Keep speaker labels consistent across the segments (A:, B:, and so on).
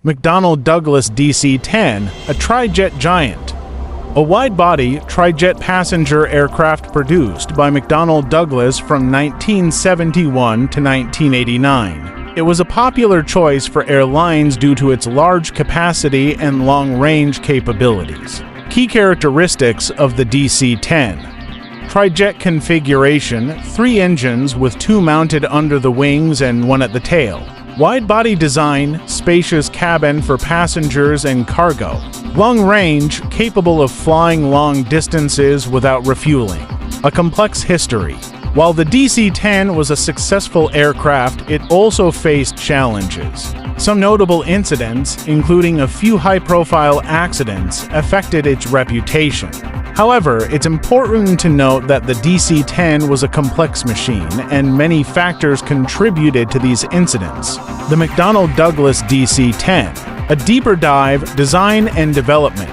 A: McDonnell Douglas DC-10, a trijet giant. A wide-body, trijet passenger aircraft produced by McDonnell Douglas from 1971 to 1989. It was a popular choice for airlines due to its large capacity and long-range capabilities. Key characteristics of the DC-10. Trijet configuration, 3 engines with 2 mounted under the wings and 1 at the tail. Wide-body design, spacious cabin for passengers and cargo. Long range, capable of flying long distances without refueling. A complex history. While the DC-10 was a successful aircraft, it also faced challenges. Some notable incidents, including a few high-profile accidents, affected its reputation. However, it's important to note that the DC-10 was a complex machine, and many factors contributed to these incidents. The McDonnell Douglas DC-10. A deeper dive, design and development.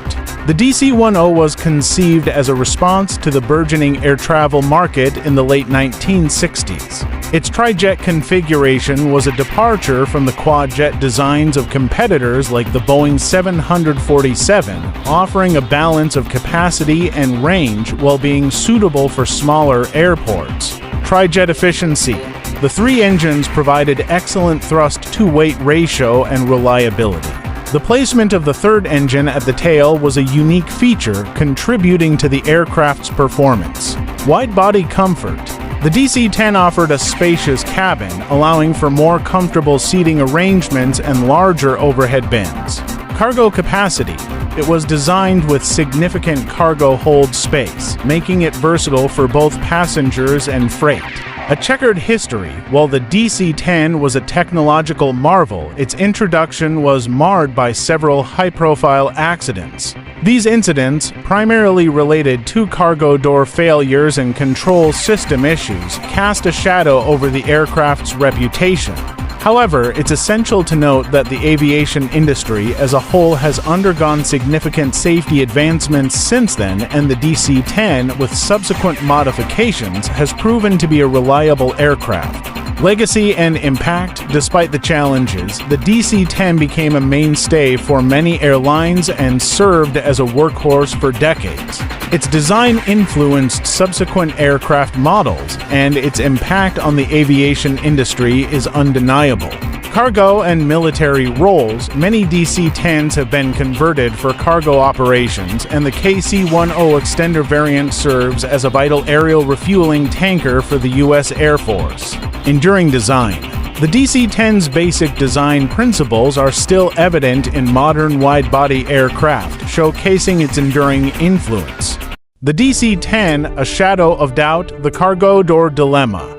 A: The DC-10 was conceived as a response to the burgeoning air travel market in the late 1960s. Its trijet configuration was a departure from the quadjet designs of competitors like the Boeing 747, offering a balance of capacity and range while being suitable for smaller airports. Trijet efficiency. The 3 engines provided excellent thrust-to-weight ratio and reliability. The placement of the 3rd engine at the tail was a unique feature, contributing to the aircraft's performance. Wide-body comfort. The DC-10 offered a spacious cabin, allowing for more comfortable seating arrangements and larger overhead bins. Cargo capacity. It was designed with significant cargo hold space, making it versatile for both passengers and freight. A checkered history. While the DC-10 was a technological marvel, its introduction was marred by several high-profile accidents. These incidents, primarily related to cargo door failures and control system issues, cast a shadow over the aircraft's reputation. However, it's essential to note that the aviation industry as a whole has undergone significant safety advancements since then, and the DC-10, with subsequent modifications, has proven to be a reliable aircraft. Legacy and impact. Despite the challenges, the DC-10 became a mainstay for many airlines and served as a workhorse for decades. Its design influenced subsequent aircraft models, and its impact on the aviation industry is undeniable. Cargo and military roles. Many DC-10s have been converted for cargo operations, and the KC-10 extender variant serves as a vital aerial refueling tanker for the U.S. Air Force. Enduring design. The DC-10's basic design principles are still evident in modern wide-body aircraft, showcasing its enduring influence. The DC-10, a shadow of doubt, the cargo door dilemma.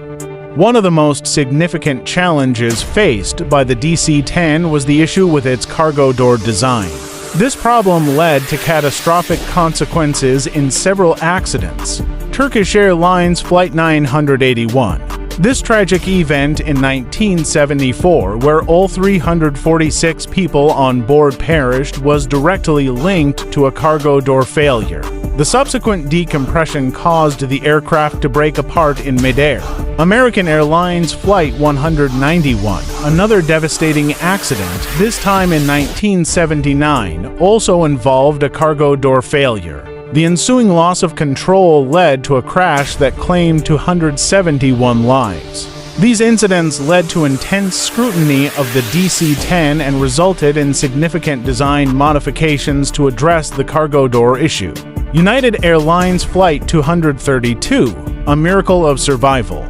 A: One of the most significant challenges faced by the DC-10 was the issue with its cargo door design. This problem led to catastrophic consequences in several accidents. Turkish Airlines Flight 981. This tragic event in 1974, where all 346 people on board perished, was directly linked to a cargo door failure. The subsequent decompression caused the aircraft to break apart in midair. American Airlines Flight 191, another devastating accident, this time in 1979, also involved a cargo door failure. The ensuing loss of control led to a crash that claimed 271 lives. These incidents led to intense scrutiny of the DC-10 and resulted in significant design modifications to address the cargo door issue. United Airlines Flight 232, a miracle of survival.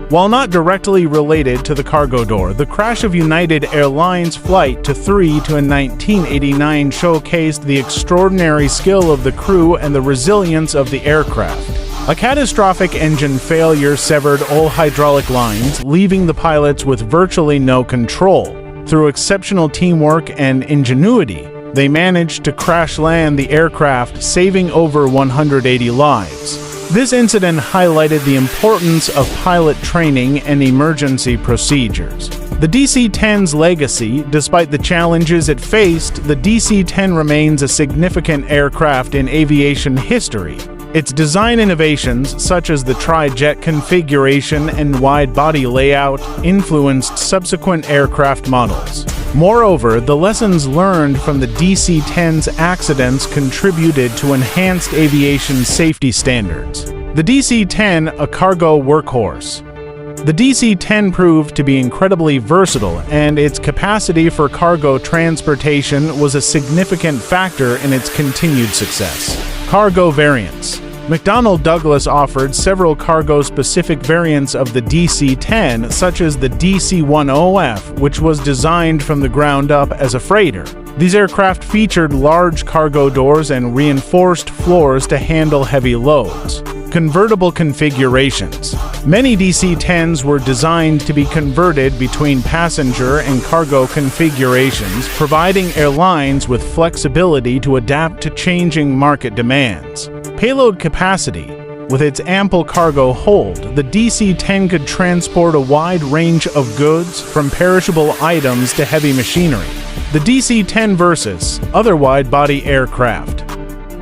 A: While not directly related to the cargo door, the crash of United Airlines Flight 232 in 1989 showcased the extraordinary skill of the crew and the resilience of the aircraft. A catastrophic engine failure severed all hydraulic lines, leaving the pilots with virtually no control. Through exceptional teamwork and ingenuity, they managed to crash land the aircraft, saving over 180 lives. This incident highlighted the importance of pilot training and emergency procedures. The DC-10's legacy. Despite the challenges it faced, the DC-10 remains a significant aircraft in aviation history. Its design innovations, such as the trijet configuration and wide-body layout, influenced subsequent aircraft models. Moreover, the lessons learned from the DC-10's accidents contributed to enhanced aviation safety standards. The DC-10, a cargo workhorse. The DC-10 proved to be incredibly versatile, and its capacity for cargo transportation was a significant factor in its continued success. Cargo variants. McDonnell Douglas offered several cargo-specific variants of the DC-10, such as the DC-10F, which was designed from the ground up as a freighter. These aircraft featured large cargo doors and reinforced floors to handle heavy loads. Convertible configurations. Many DC-10s were designed to be converted between passenger and cargo configurations, providing airlines with flexibility to adapt to changing market demands. Payload capacity. With its ample cargo hold, the DC-10 could transport a wide range of goods, from perishable items to heavy machinery. The DC-10 versus other wide-body aircraft.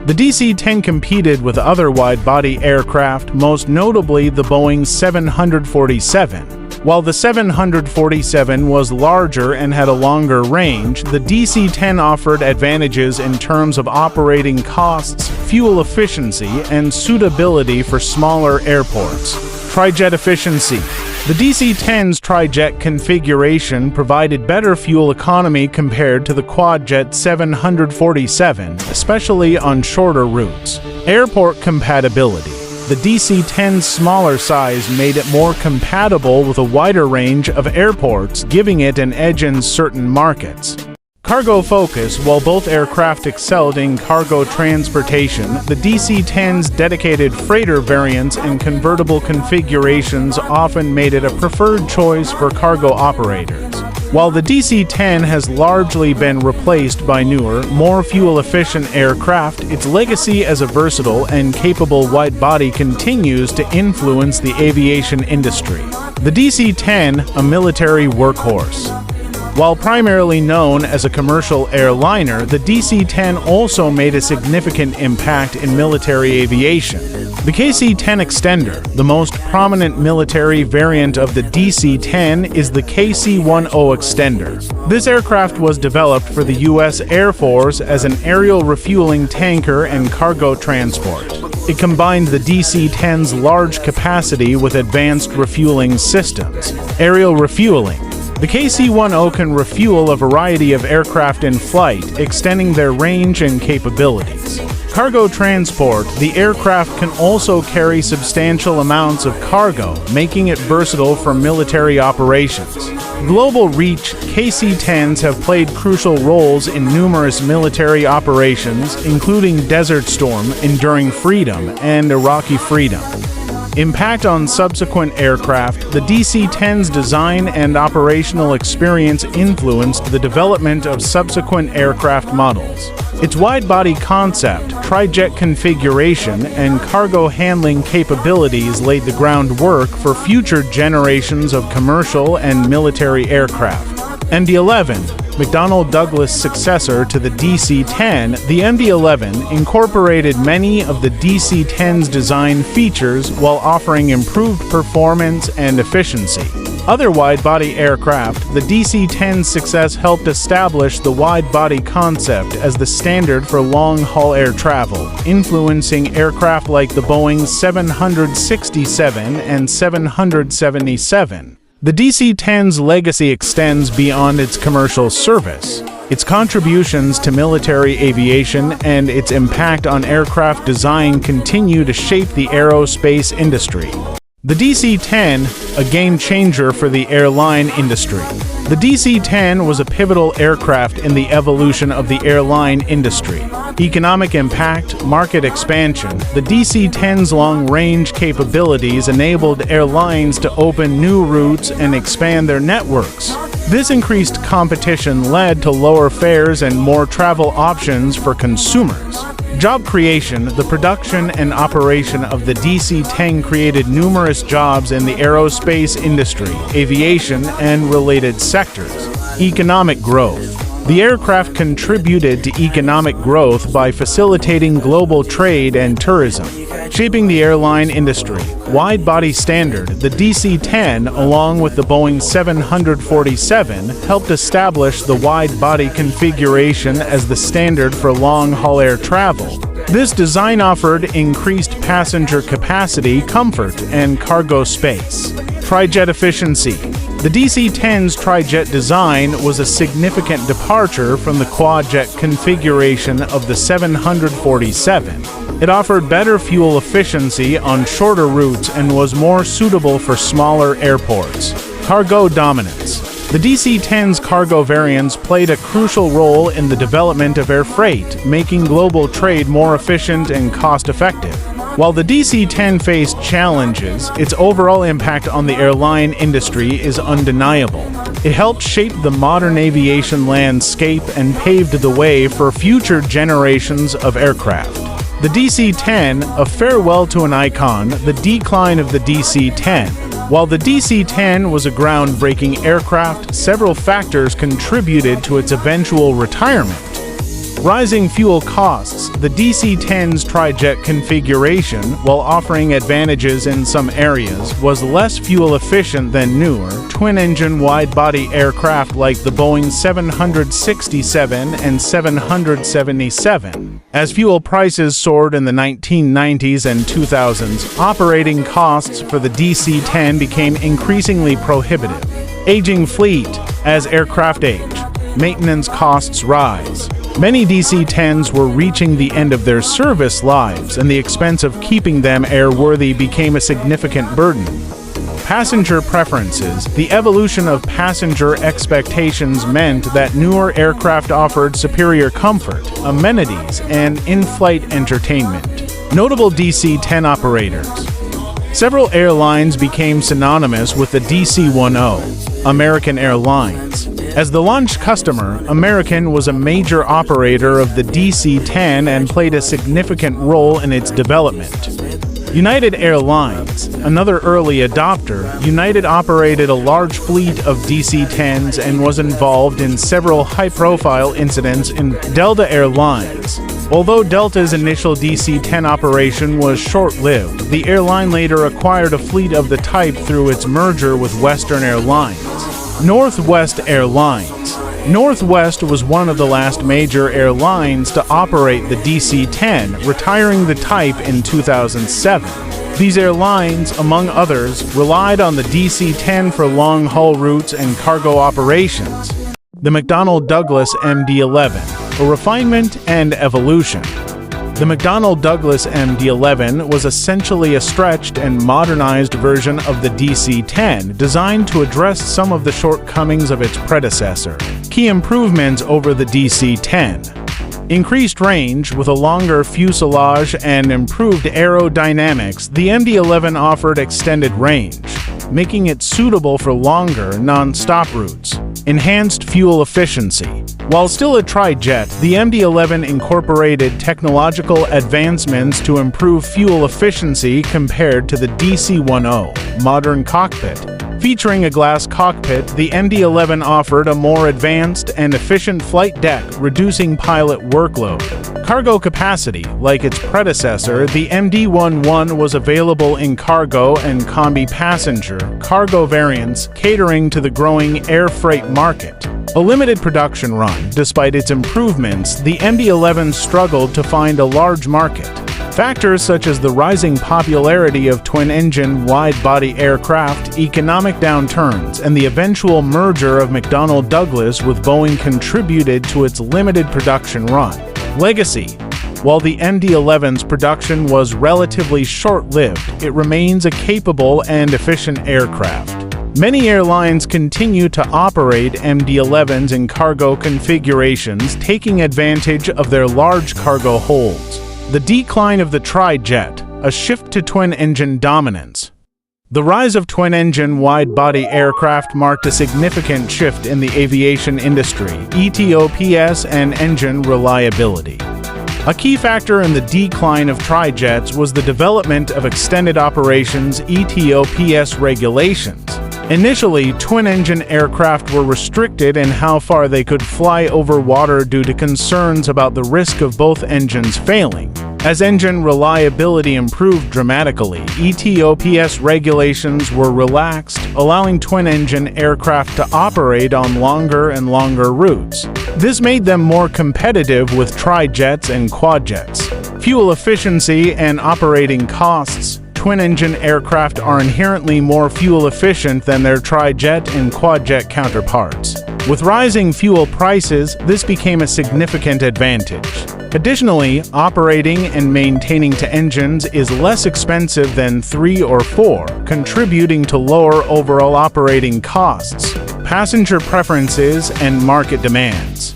A: The DC-10 competed with other wide-body aircraft, most notably the Boeing 747. While the 747 was larger and had a longer range, the DC-10 offered advantages in terms of operating costs, fuel efficiency, and suitability for smaller airports. Trijet efficiency. The DC-10's trijet configuration provided better fuel economy compared to the quadjet 747, especially on shorter routes. Airport compatibility. The DC-10's smaller size made it more compatible with a wider range of airports, giving it an edge in certain markets. Cargo focus. While both aircraft excelled in cargo transportation, the DC-10's dedicated freighter variants and convertible configurations often made it a preferred choice for cargo operators. While the DC-10 has largely been replaced by newer, more fuel-efficient aircraft, its legacy as a versatile and capable wide-body continues to influence the aviation industry. The DC-10, a military workhorse. While primarily known as a commercial airliner, the DC-10 also made a significant impact in military aviation. The KC-10 extender, the most prominent military variant of the DC-10, is the KC-10 extender. This aircraft was developed for the U.S. Air Force as an aerial refueling tanker and cargo transport. It combined the DC-10's large capacity with advanced refueling systems. Aerial refueling. The KC-10 can refuel a variety of aircraft in flight, extending their range and capabilities. Cargo transport. The aircraft can also carry substantial amounts of cargo, making it versatile for military operations. Global reach. KC-10s have played crucial roles in numerous military operations, including Desert Storm, Enduring Freedom, and Iraqi Freedom. Impact on subsequent aircraft. The DC-10's design and operational experience influenced the development of subsequent aircraft models. Its wide-body concept, trijet configuration, and cargo handling capabilities laid the groundwork for future generations of commercial and military aircraft. MD-11, McDonnell Douglas' successor to the DC-10, the MD-11 incorporated many of the DC-10's design features while offering improved performance and efficiency. Other wide-body aircraft. The DC-10's success helped establish the wide-body concept as the standard for long-haul air travel, influencing aircraft like the Boeing 767 and 777. The DC-10's legacy extends beyond its commercial service. Its contributions to military aviation and its impact on aircraft design continue to shape the aerospace industry. The DC-10, a game changer for the airline industry. The DC-10 was a pivotal aircraft in the evolution of the airline industry. Economic impact, market expansion. The DC-10's long-range capabilities enabled airlines to open new routes and expand their networks. This increased competition led to lower fares and more travel options for consumers. Job creation. The production and operation of the DC-10 created numerous jobs in the aerospace industry, aviation, and related sectors. Economic growth. The aircraft contributed to economic growth by facilitating global trade and tourism. Shaping the airline industry, wide-body standard, the DC-10, along with the Boeing 747, helped establish the wide-body configuration as the standard for long-haul air travel. This design offered increased passenger capacity, comfort, and cargo space. Trijet efficiency. The DC-10's trijet design was a significant departure from the quadjet configuration of the 747. It offered better fuel efficiency on shorter routes and was more suitable for smaller airports. Cargo dominance. The DC-10's cargo variants played a crucial role in the development of air freight, making global trade more efficient and cost-effective. While the DC-10 faced challenges, its overall impact on the airline industry is undeniable. It helped shape the modern aviation landscape and paved the way for future generations of aircraft. The DC-10, a farewell to an icon, the decline of the DC-10. While the DC-10 was a groundbreaking aircraft, several factors contributed to its eventual retirement. Rising fuel costs. The DC-10's trijet configuration, while offering advantages in some areas, was less fuel efficient than newer, twin-engine wide-body aircraft like the Boeing 767 and 777. As fuel prices soared in the 1990s and 2000s, operating costs for the DC-10 became increasingly prohibitive. Aging fleet. As aircraft age, maintenance costs rise. Many DC-10s were reaching the end of their service lives, and the expense of keeping them airworthy became a significant burden. Passenger preferences. The evolution of passenger expectations meant that newer aircraft offered superior comfort, amenities, and in-flight entertainment. Notable DC-10 operators. Several airlines became synonymous with the DC-10. American Airlines. As the launch customer, American was a major operator of the DC-10 and played a significant role in its development. United Airlines, another early adopter, United operated a large fleet of DC-10s and was involved in several high-profile incidents in Delta Airlines. Although Delta's initial DC-10 operation was short-lived, the airline later acquired a fleet of the type through its merger with Western Airlines. Northwest Airlines. Northwest was one of the last major airlines to operate the DC-10, retiring the type in 2007. These airlines, among others, relied on the DC-10 for long-haul routes and cargo operations. The McDonnell Douglas MD-11, a refinement and evolution. The McDonnell Douglas MD-11 was essentially a stretched and modernized version of the DC-10, designed to address some of the shortcomings of its predecessor. Key improvements over the DC-10. Increased range. With a longer fuselage and improved aerodynamics, the MD-11 offered extended range, making it suitable for longer, non-stop routes. Enhanced fuel efficiency. While still a trijet, the MD-11 incorporated technological advancements to improve fuel efficiency compared to the DC-10. Modern cockpit. Featuring a glass cockpit, the MD-11 offered a more advanced and efficient flight deck, reducing pilot workload. Cargo capacity. Like its predecessor, the MD-11 was available in cargo and combi passenger cargo variants, catering to the growing air freight market. A limited production run. Despite its improvements, the MD-11 struggled to find a large market. Factors such as the rising popularity of twin-engine wide-body aircraft, economic downturns, and the eventual merger of McDonnell Douglas with Boeing contributed to its limited production run. Legacy. While the MD-11's production was relatively short-lived, it remains a capable and efficient aircraft. Many airlines continue to operate MD-11s in cargo configurations, taking advantage of their large cargo holds. The decline of the trijet, a shift to twin-engine dominance. The rise of twin-engine wide-body aircraft marked a significant shift in the aviation industry, ETOPS, and engine reliability. A key factor in the decline of trijets was the development of extended operations (ETOPS) regulations. Initially, twin-engine aircraft were restricted in how far they could fly over water due to concerns about the risk of both engines failing. As engine reliability improved dramatically, ETOPS regulations were relaxed, allowing twin-engine aircraft to operate on longer and longer routes. This made them more competitive with trijets and quadjets. Fuel efficiency and operating costs. Twin-engine aircraft are inherently more fuel efficient than their trijet and quadjet counterparts. With rising fuel prices, this became a significant advantage. Additionally, operating and maintaining two engines is less expensive than 3 or 4, contributing to lower overall operating costs. Passenger preferences and market demands.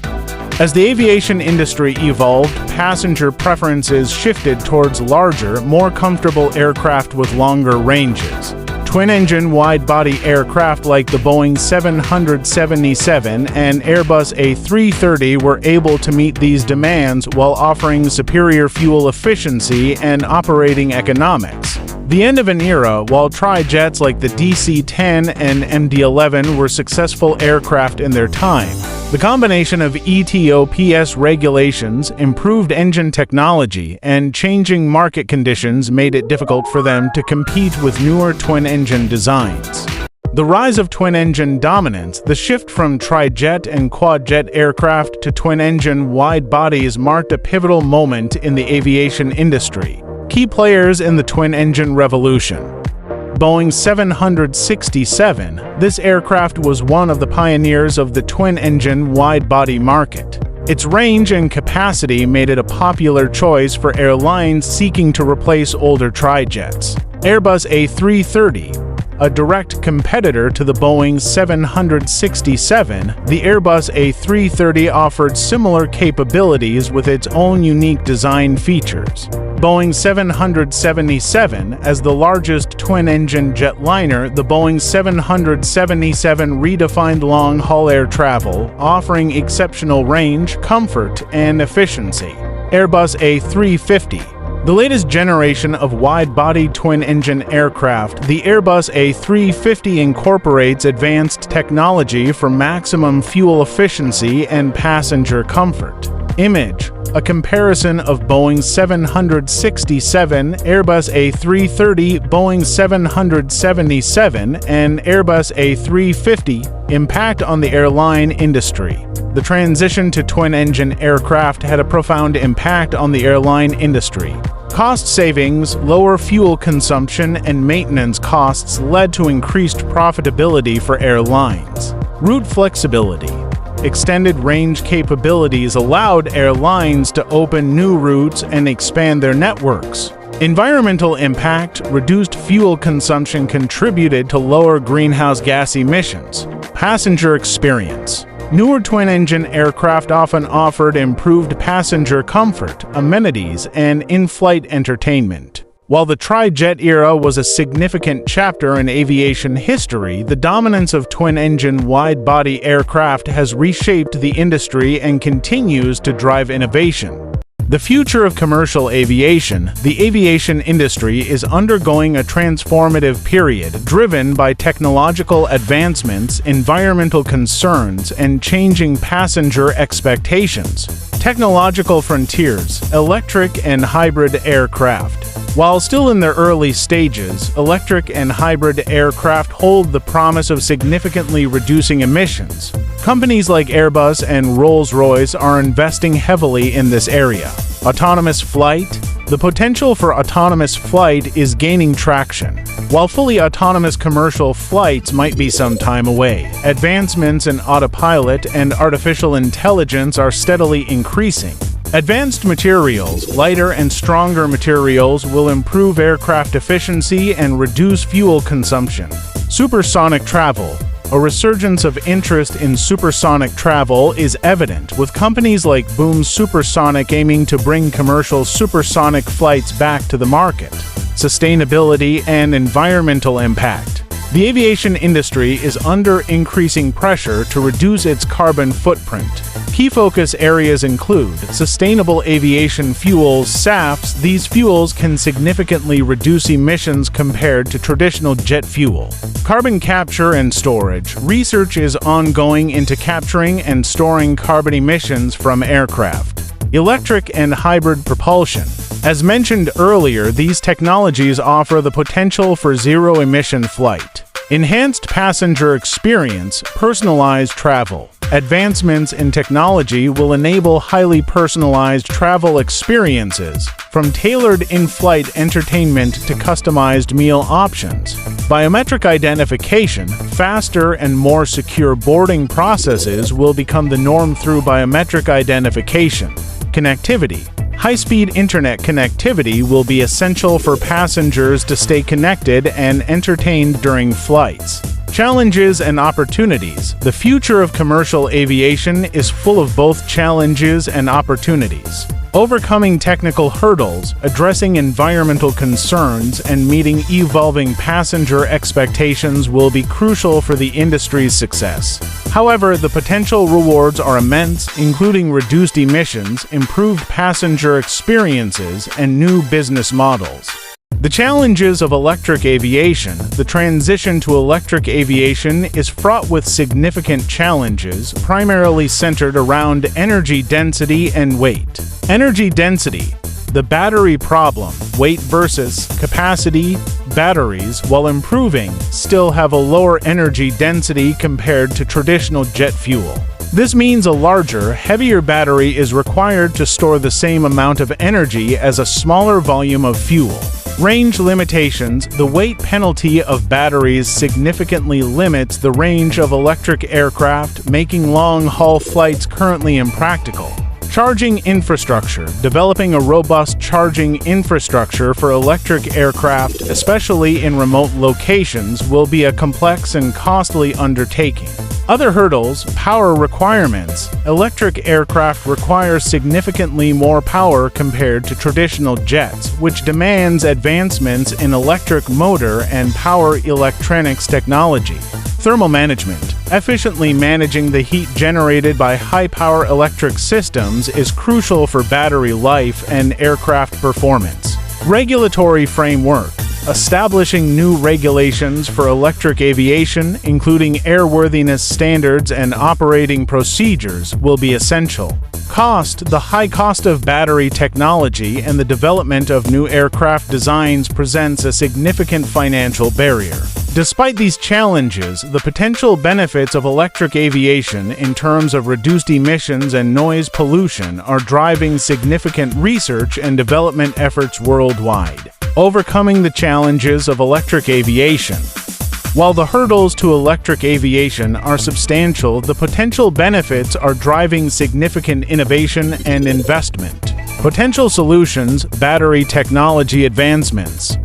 A: As the aviation industry evolved, passenger preferences shifted towards larger, more comfortable aircraft with longer ranges. Twin-engine wide-body aircraft like the Boeing 777 and Airbus A330 were able to meet these demands while offering superior fuel efficiency and operating economics. The end of an era, while trijets like the DC-10 and MD-11 were successful aircraft in their time. The combination of ETOPS regulations, improved engine technology, and changing market conditions made it difficult for them to compete with newer twin-engine designs. The rise of twin-engine dominance, the shift from trijet and quadjet aircraft to twin-engine wide bodies marked a pivotal moment in the aviation industry. Key players in the twin-engine revolution. Boeing 767, this aircraft was one of the pioneers of the twin-engine wide-body market. Its range and capacity made it a popular choice for airlines seeking to replace older trijets. Airbus A330, a direct competitor to the Boeing 767, the Airbus A330 offered similar capabilities with its own unique design features. Boeing 777, as the largest twin-engine jetliner, the Boeing 777 redefined long-haul air travel, offering exceptional range, comfort, and efficiency. Airbus A350, the latest generation of wide-body twin-engine aircraft, the Airbus A350 incorporates advanced technology for maximum fuel efficiency and passenger comfort. Image: a comparison of Boeing 767, Airbus A330, Boeing 777, and Airbus A350. Impact on the airline industry. The transition to twin-engine aircraft had a profound impact on the airline industry. Cost savings, lower fuel consumption, and maintenance costs led to increased profitability for airlines. Route flexibility. Extended range capabilities allowed airlines to open new routes and expand their networks. Environmental impact, reduced fuel consumption contributed to lower greenhouse gas emissions. Passenger experience. Newer twin-engine aircraft often offered improved passenger comfort, amenities, and in-flight entertainment. While the trijet era was a significant chapter in aviation history, the dominance of twin-engine wide-body aircraft has reshaped the industry and continues to drive innovation. The future of commercial aviation, the aviation industry is undergoing a transformative period driven by technological advancements, environmental concerns, and changing passenger expectations. Technological frontiers, electric and hybrid aircraft. While still in their early stages, electric and hybrid aircraft hold the promise of significantly reducing emissions. Companies like Airbus and Rolls-Royce are investing heavily in this area. Autonomous flight. The potential for autonomous flight is gaining traction. While fully autonomous commercial flights might be some time away, advancements in autopilot and artificial intelligence are steadily increasing. Advanced materials, lighter and stronger materials will improve aircraft efficiency and reduce fuel consumption. Supersonic travel. A resurgence of interest in supersonic travel is evident, with companies like Boom Supersonic aiming to bring commercial supersonic flights back to the market. Sustainability and environmental impact. The aviation industry is under increasing pressure to reduce its carbon footprint. Key focus areas include sustainable aviation fuels, SAFs. These fuels can significantly reduce emissions compared to traditional jet fuel. Carbon capture and storage. Research is ongoing into capturing and storing carbon emissions from aircraft. Electric and hybrid propulsion. As mentioned earlier, these technologies offer the potential for zero-emission flight. Enhanced passenger experience, personalized travel. Advancements in technology will enable highly personalized travel experiences, from tailored in-flight entertainment to customized meal options. Biometric identification, faster and more secure boarding processes will become the norm through biometric identification. Connectivity. High-speed internet connectivity will be essential for passengers to stay connected and entertained during flights. Challenges and opportunities. The future of commercial aviation is full of both challenges and opportunities. Overcoming technical hurdles, addressing environmental concerns, and meeting evolving passenger expectations will be crucial for the industry's success. However, the potential rewards are immense, including reduced emissions, improved passenger experiences, and new business models. The challenges of electric aviation. The transition to electric aviation is fraught with significant challenges, primarily centered around energy density and weight. Energy density. The battery problem, weight versus capacity. Batteries, while improving, still have a lower energy density compared to traditional jet fuel. This means a larger, heavier battery is required to store the same amount of energy as a smaller volume of fuel. Range limitations. The weight penalty of batteries significantly limits the range of electric aircraft, making long-haul flights currently impractical. Charging infrastructure. Developing a robust charging infrastructure for electric aircraft, especially in remote locations, will be a complex and costly undertaking. Other hurdles. Power requirements. Electric aircraft require significantly more power compared to traditional jets, which demands advancements in electric motor and power electronics technology. Thermal management. Efficiently managing the heat generated by high-power electric systems is crucial for battery life and aircraft performance. Regulatory framework. Establishing new regulations for electric aviation, including airworthiness standards and operating procedures, will be essential. Cost. The high cost of battery technology and the development of new aircraft designs presents a significant financial barrier. Despite these challenges, the potential benefits of electric aviation in terms of reduced emissions and noise pollution are driving significant research and development efforts worldwide. Overcoming the challenges of electric aviation. While the hurdles to electric aviation are substantial, the potential benefits are driving significant innovation and investment. Potential solutions. Battery technology advancements.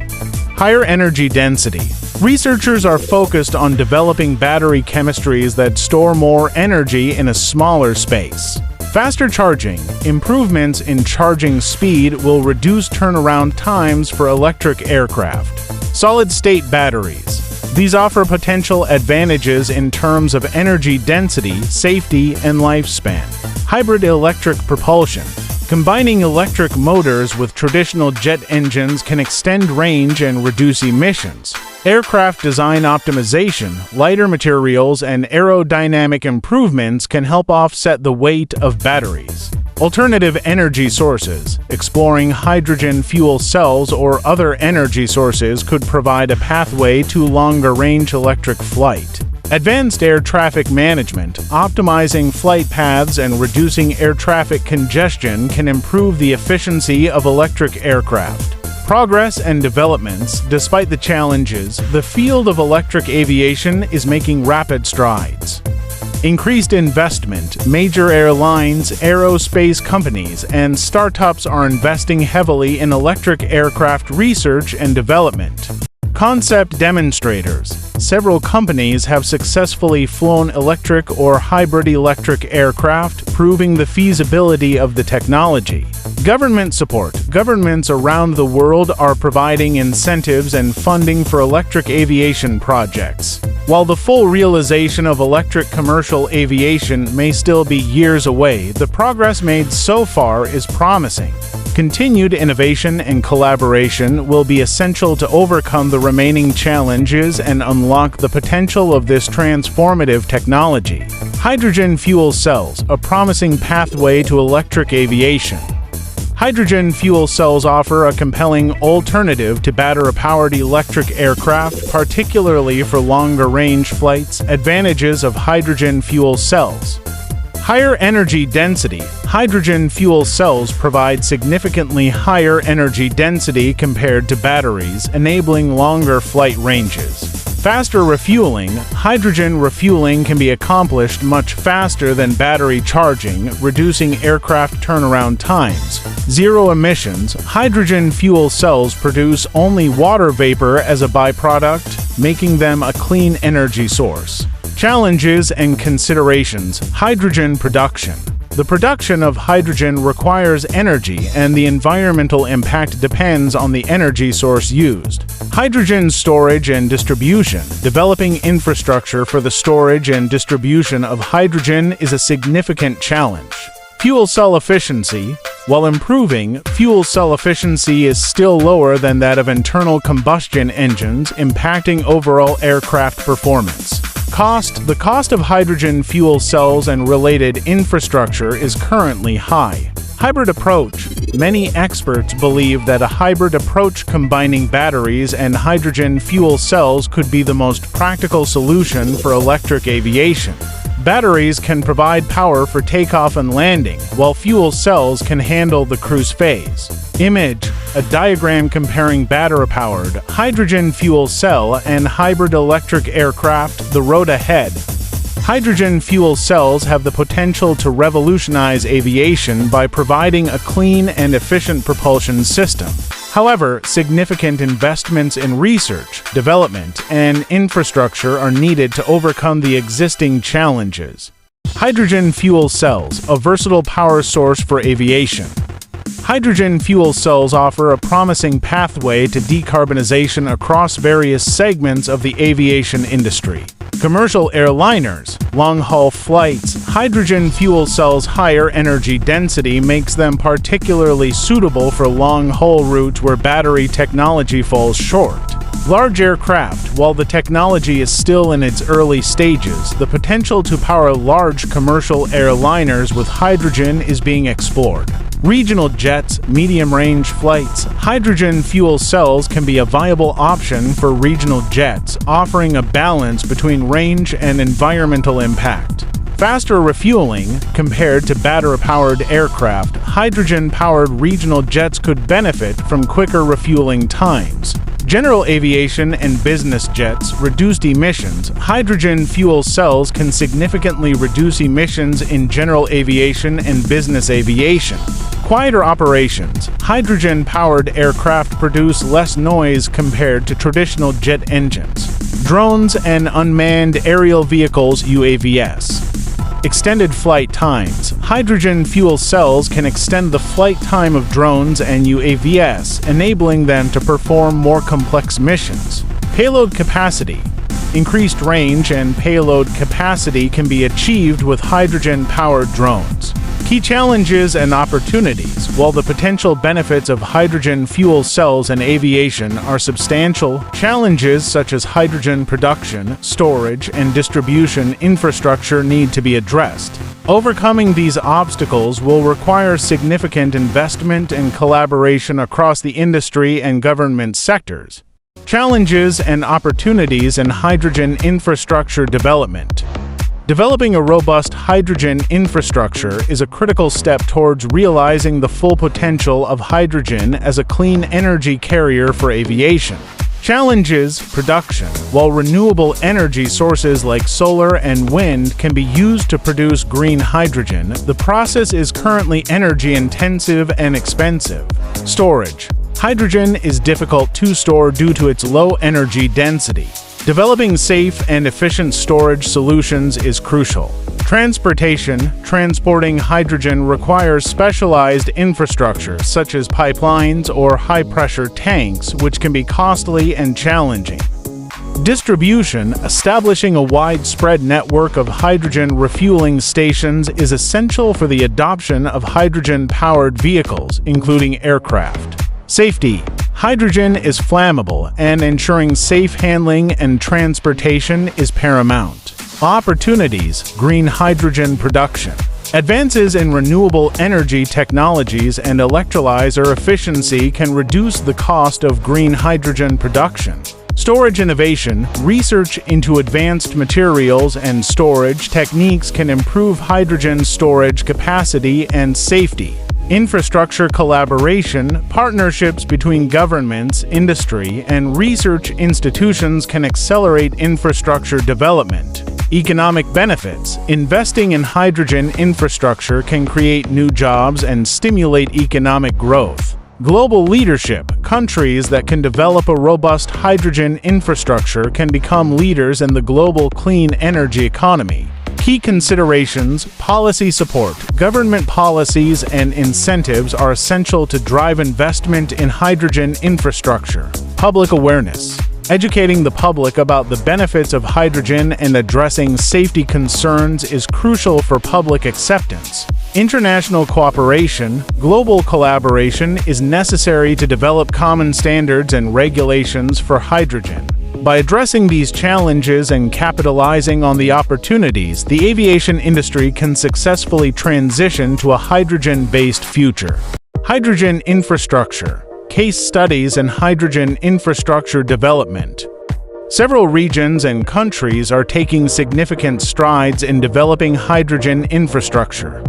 A: Higher energy density. Researchers are focused on developing battery chemistries that store more energy in a smaller space. Faster charging. Improvements in charging speed will reduce turnaround times for electric aircraft. Solid-state batteries. These offer potential advantages in terms of energy density, safety, and lifespan. Hybrid electric propulsion. Combining electric motors with traditional jet engines can extend range and reduce emissions. Aircraft design optimization, lighter materials, and aerodynamic improvements can help offset the weight of batteries. Alternative energy sources. Exploring hydrogen fuel cells or other energy sources could provide a pathway to longer-range electric flight. Advanced air traffic management. Optimizing flight paths and reducing air traffic congestion can improve the efficiency of electric aircraft. Progress and developments. Despite the challenges, the field of electric aviation is making rapid strides. Increased investment. Major airlines, aerospace companies, and startups are investing heavily in electric aircraft research and development. Concept demonstrators. Several companies have successfully flown electric or hybrid electric aircraft, proving the feasibility of the technology. Government support. governments around the world are providing incentives and funding for electric aviation projects. While the full realization of electric commercial aviation may still be years away, the progress made so far is promising. Continued innovation and collaboration will be essential to overcome the remaining challenges and unlock the potential of this transformative technology. Hydrogen fuel cells, a promising pathway to electric aviation. Hydrogen fuel cells offer a compelling alternative to battery-powered electric aircraft, particularly for longer-range flights. Advantages of hydrogen fuel cells. Higher energy density. Hydrogen fuel cells provide significantly higher energy density compared to batteries, enabling longer flight ranges. Faster refueling. Hydrogen refueling can be accomplished much faster than battery charging, reducing aircraft turnaround times. Zero emissions. Hydrogen fuel cells produce only water vapor as a byproduct, making them a clean energy source. Challenges and considerations. Hydrogen production. The production of hydrogen requires energy, and the environmental impact depends on the energy source used. Hydrogen storage and distribution. Developing infrastructure for the storage and distribution of hydrogen is a significant challenge. Fuel cell efficiency. While improving, fuel cell efficiency is still lower than that of internal combustion engines, impacting overall aircraft performance. Cost. The cost of hydrogen fuel cells and related infrastructure is currently high. Hybrid approach. Many experts believe that a hybrid approach combining batteries and hydrogen fuel cells could be the most practical solution for electric aviation. Batteries can provide power for takeoff and landing, while fuel cells can handle the cruise phase. Image. A diagram comparing battery-powered hydrogen fuel cell and hybrid electric aircraft. The road ahead. Hydrogen fuel cells have the potential to revolutionize aviation by providing a clean and efficient propulsion system. However, significant investments in research, development, and infrastructure are needed to overcome the existing challenges. Hydrogen fuel cells, a versatile power source for aviation. Hydrogen fuel cells offer a promising pathway to decarbonization across various segments of the aviation industry. Commercial airliners, long-haul flights. Hydrogen fuel cells' higher energy density makes them particularly suitable for long-haul routes where battery technology falls short. Large aircraft. While the technology is still in its early stages, the potential to power large commercial airliners with hydrogen is being explored. Regional jets, medium-range flights. Hydrogen fuel cells can be a viable option for regional jets, offering a balance between range and environmental impact. Faster refueling. Compared to battery-powered aircraft, hydrogen-powered regional jets could benefit from quicker refueling times. General aviation and business jets. Reduced emissions. Hydrogen fuel cells can significantly reduce emissions in general aviation and business aviation. Quieter operations. Hydrogen-powered aircraft produce less noise compared to traditional jet engines. Drones and unmanned aerial vehicles (UAVs). Extended flight times. Hydrogen fuel cells can extend the flight time of drones and UAVs, enabling them to perform more complex missions. Payload capacity. Increased range and payload capacity can be achieved with hydrogen-powered drones. Key challenges and opportunities. While the potential benefits of hydrogen fuel cells in aviation are substantial, challenges such as hydrogen production, storage, and distribution infrastructure need to be addressed. Overcoming these obstacles will require significant investment and collaboration across the industry and government sectors. Challenges and opportunities in hydrogen infrastructure development. Developing a robust hydrogen infrastructure is a critical step towards realizing the full potential of hydrogen as a clean energy carrier for aviation. Challenges: production. While renewable energy sources like solar and wind can be used to produce green hydrogen, the process is currently energy-intensive and expensive. Storage. Hydrogen is difficult to store due to its low energy density. Developing safe and efficient storage solutions is crucial. Transportation. Transporting hydrogen requires specialized infrastructure such as pipelines or high-pressure tanks, which can be costly and challenging. Distribution. Establishing a widespread network of hydrogen refueling stations is essential for the adoption of hydrogen-powered vehicles, including aircraft. Safety. Hydrogen is flammable, and ensuring safe handling and transportation is paramount. Opportunities. Green hydrogen production. Advances in renewable energy technologies and electrolyzer efficiency can reduce the cost of green hydrogen production. Storage innovation. Research into advanced materials and storage techniques can improve hydrogen storage capacity and safety. Infrastructure collaboration. Partnerships between governments, industry, and research institutions can accelerate infrastructure development. Economic benefits. Investing in hydrogen infrastructure can create new jobs and stimulate economic growth. Global leadership. Countries that can develop a robust hydrogen infrastructure can become leaders in the global clean energy economy. Key considerations. Policy support. Government policies and incentives are essential to drive investment in hydrogen infrastructure. Public awareness. Educating the public about the benefits of hydrogen and addressing safety concerns is crucial for public acceptance. International cooperation. Global collaboration is necessary to develop common standards and regulations for hydrogen. By addressing these challenges and capitalizing on the opportunities, the aviation industry can successfully transition to a hydrogen-based future. Hydrogen infrastructure. Case studies in hydrogen infrastructure development. Several regions and countries are taking significant strides in developing hydrogen infrastructure.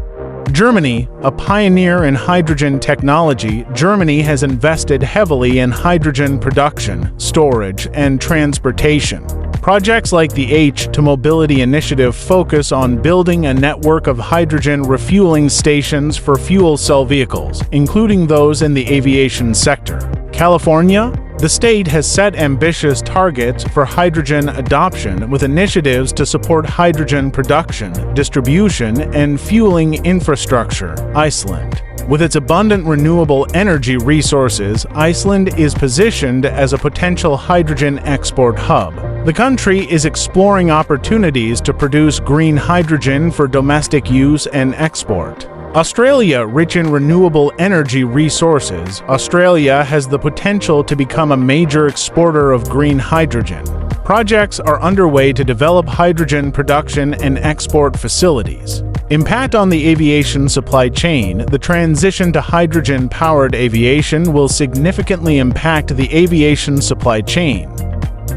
A: Germany, a pioneer in hydrogen technology, Germany has invested heavily in hydrogen production, storage, and transportation. Projects like the H2Mobility initiative focus on building a network of hydrogen refueling stations for fuel cell vehicles, including those in the aviation sector. California, the state has set ambitious targets for hydrogen adoption with initiatives to support hydrogen production, distribution, and fueling infrastructure. Iceland. With its abundant renewable energy resources, Iceland is positioned as a potential hydrogen export hub. The country is exploring opportunities to produce green hydrogen for domestic use and export. Australia, rich in renewable energy resources, Australia has the potential to become a major exporter of green hydrogen. Projects are underway to develop hydrogen production and export facilities. Impact on the aviation supply chain. The transition to hydrogen-powered aviation will significantly impact the aviation supply chain.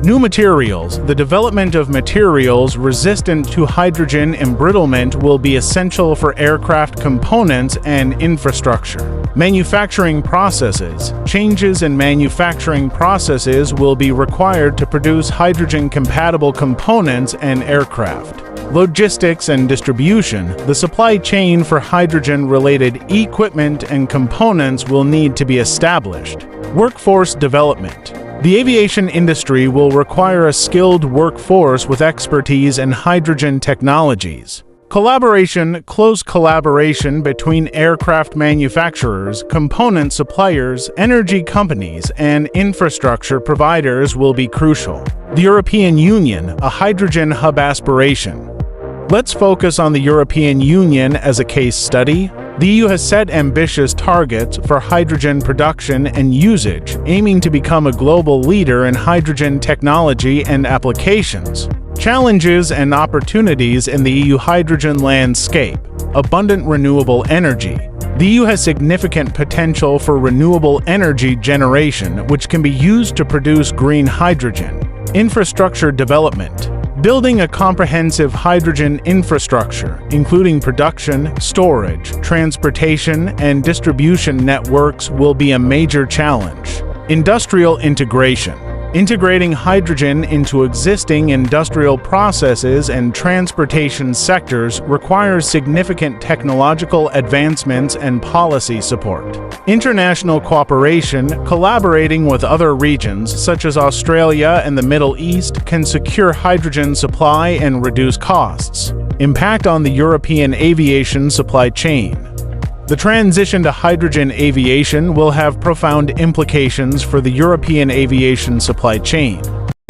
A: New materials. The development of materials resistant to hydrogen embrittlement will be essential for aircraft components and infrastructure. Manufacturing processes. Changes in manufacturing processes will be required to produce hydrogen-compatible components and aircraft. Logistics and distribution. The supply chain for hydrogen-related equipment and components will need to be established. Workforce development. The aviation industry will require a skilled workforce with expertise in hydrogen technologies. Collaboration. Close collaboration between aircraft manufacturers, component suppliers, energy companies, and infrastructure providers will be crucial. The European Union, a hydrogen hub aspiration. Let's focus on the European Union as a case study. The EU has set ambitious targets for hydrogen production and usage, aiming to become a global leader in hydrogen technology and applications. Challenges and opportunities in the EU hydrogen landscape. Abundant renewable energy. The EU has significant potential for renewable energy generation, which can be used to produce green hydrogen. Infrastructure development. Building a comprehensive hydrogen infrastructure, including production, storage, transportation, and distribution networks, will be a major challenge. Industrial integration. Integrating hydrogen into existing industrial processes and transportation sectors requires significant technological advancements and policy support. International cooperation, collaborating with other regions such as Australia and the Middle East, can secure hydrogen supply and reduce costs. Impact on the European aviation supply chain. The transition to hydrogen aviation will have profound implications for the European aviation supply chain.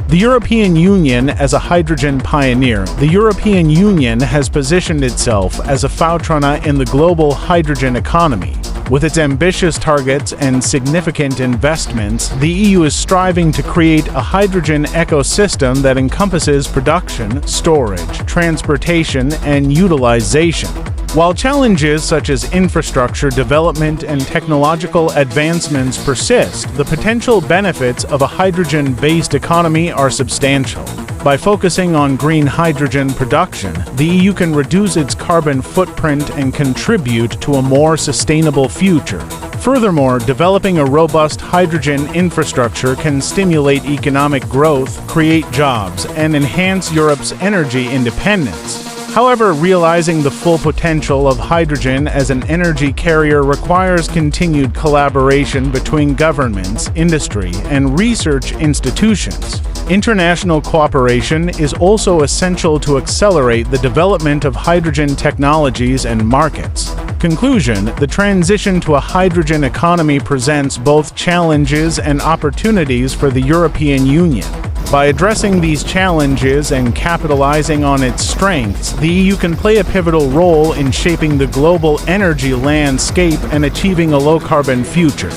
A: The European Union as a hydrogen pioneer, the European Union has positioned itself as a frontrunner in the global hydrogen economy. With its ambitious targets and significant investments, the EU is striving to create a hydrogen ecosystem that encompasses production, storage, transportation, and utilization. While challenges such as infrastructure development and technological advancements persist, the potential benefits of a hydrogen-based economy are substantial. By focusing on green hydrogen production, the EU can reduce its carbon footprint and contribute to a more sustainable future. Furthermore, developing a robust hydrogen infrastructure can stimulate economic growth, create jobs, and enhance Europe's energy independence. However, realizing the full potential of hydrogen as an energy carrier requires continued collaboration between governments, industry, and research institutions. International cooperation is also essential to accelerate the development of hydrogen technologies and markets. Conclusion: the transition to a hydrogen economy presents both challenges and opportunities for the European Union. By addressing these challenges and capitalizing on its strengths, the EU can play a pivotal role in shaping the global energy landscape and achieving a low-carbon future.